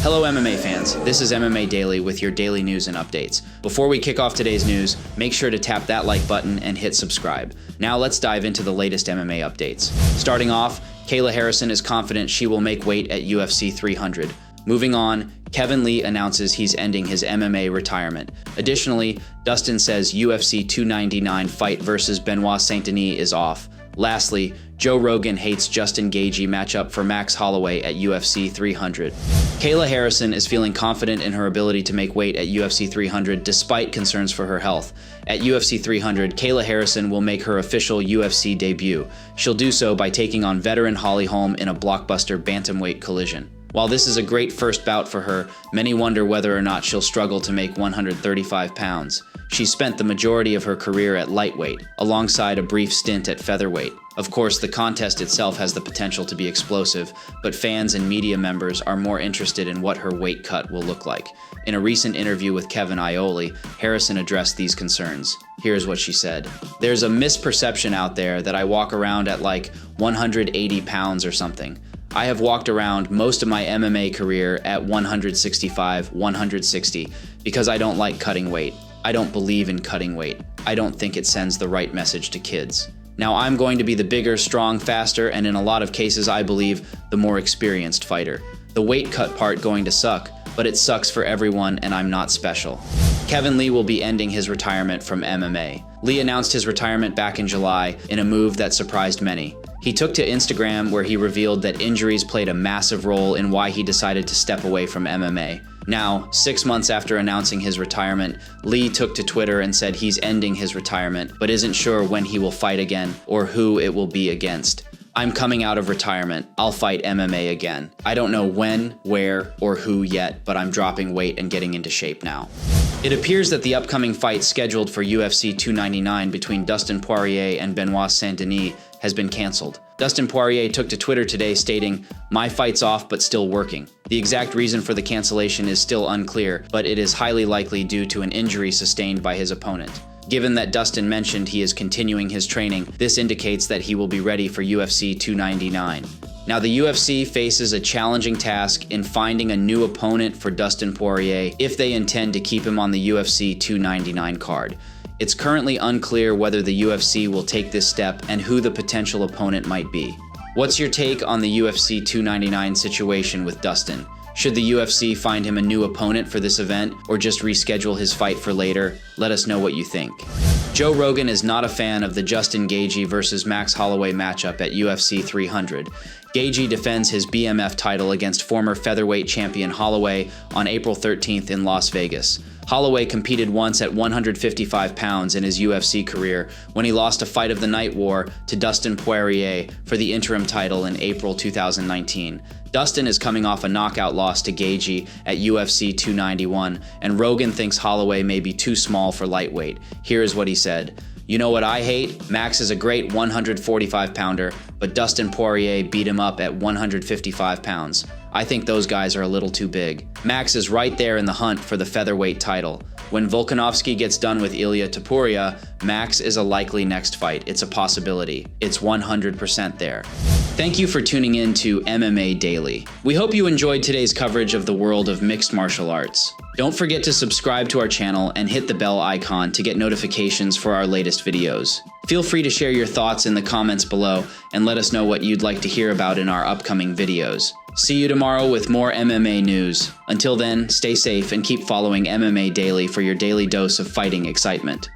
Hello MMA fans, this is MMA Daily with your daily news and updates. Before we kick off today's news, make sure to tap that like button and hit subscribe. Now let's dive into the latest MMA updates. Starting off, Kayla Harrison is confident she will make weight at UFC 300. Moving on, Kevin Lee announces he's ending his MMA retirement. Additionally, Dustin says UFC 299 fight versus Benoit Saint-Denis is off. Lastly, Joe Rogan hates Justin Gaethje matchup for Max Holloway at UFC 300. Kayla Harrison is feeling confident in her ability to make weight at UFC 300 despite concerns for her health. At UFC 300, Kayla Harrison will make her official UFC debut. She'll do so by taking on veteran Holly Holm in a blockbuster bantamweight collision. While this is a great first bout for her, many wonder whether or not she'll struggle to make 135 pounds. She spent the majority of her career at lightweight, alongside a brief stint at featherweight. Of course, the contest itself has the potential to be explosive, but fans and media members are more interested in what her weight cut will look like. In a recent interview with Kevin Ioli, Harrison addressed these concerns. Here's what she said. "There's a misperception out there that I walk around at like 180 pounds or something. I have walked around most of my MMA career at 165, 160 because I don't like cutting weight. I don't believe in cutting weight. I don't think it sends the right message to kids. Now I'm going to be the bigger, strong, faster, and in a lot of cases I believe the more experienced fighter. The weight cut part going to suck, but it sucks for everyone and I'm not special." Kevin Lee will be ending his retirement from MMA. Lee announced his retirement back in July in a move that surprised many. He took to Instagram where he revealed that injuries played a massive role in why he decided to step away from MMA. Now, 6 months after announcing his retirement, Lee took to Twitter and said he's ending his retirement, but isn't sure when he will fight again or who it will be against. "I'm coming out of retirement. I'll fight MMA again. I don't know when, where, or who yet, but I'm dropping weight and getting into shape now." It appears that the upcoming fight scheduled for UFC 299 between Dustin Poirier and Benoit Saint-Denis has been canceled. Dustin Poirier took to Twitter today stating, "My fight's off but still working." The exact reason for the cancellation is still unclear, but it is highly likely due to an injury sustained by his opponent. Given that Dustin mentioned he is continuing his training, this indicates that he will be ready for UFC 299. Now, the UFC faces a challenging task in finding a new opponent for Dustin Poirier if they intend to keep him on the UFC 299 card. It's currently unclear whether the UFC will take this step and who the potential opponent might be. What's your take on the UFC 299 situation with Dustin? Should the UFC find him a new opponent for this event or just reschedule his fight for later? Let us know what you think. Joe Rogan is not a fan of the Justin Gaethje versus Max Holloway matchup at UFC 300. Gaethje defends his BMF title against former featherweight champion Holloway on April 13th in Las Vegas. Holloway competed once at 155 pounds in his UFC career when he lost a Fight of the Night war to Dustin Poirier for the interim title in April 2019. Dustin is coming off a knockout loss to Gaethje at UFC 291, and Rogan thinks Holloway may be too small for lightweight. Here is what he said. "You know what I hate? Max is a great 145-pounder, but Dustin Poirier beat him up at 155 pounds. I think those guys are a little too big. Max is right there in the hunt for the featherweight title. When Volkanovski gets done with Ilia Topuria, Max is a likely next fight. It's a possibility. It's 100% there." Thank you for tuning in to MMA Daily. We hope you enjoyed today's coverage of the world of mixed martial arts. Don't forget to subscribe to our channel and hit the bell icon to get notifications for our latest videos. Feel free to share your thoughts in the comments below and let us know what you'd like to hear about in our upcoming videos. See you tomorrow with more MMA news. Until then, stay safe and keep following MMA Daily for your daily dose of fighting excitement.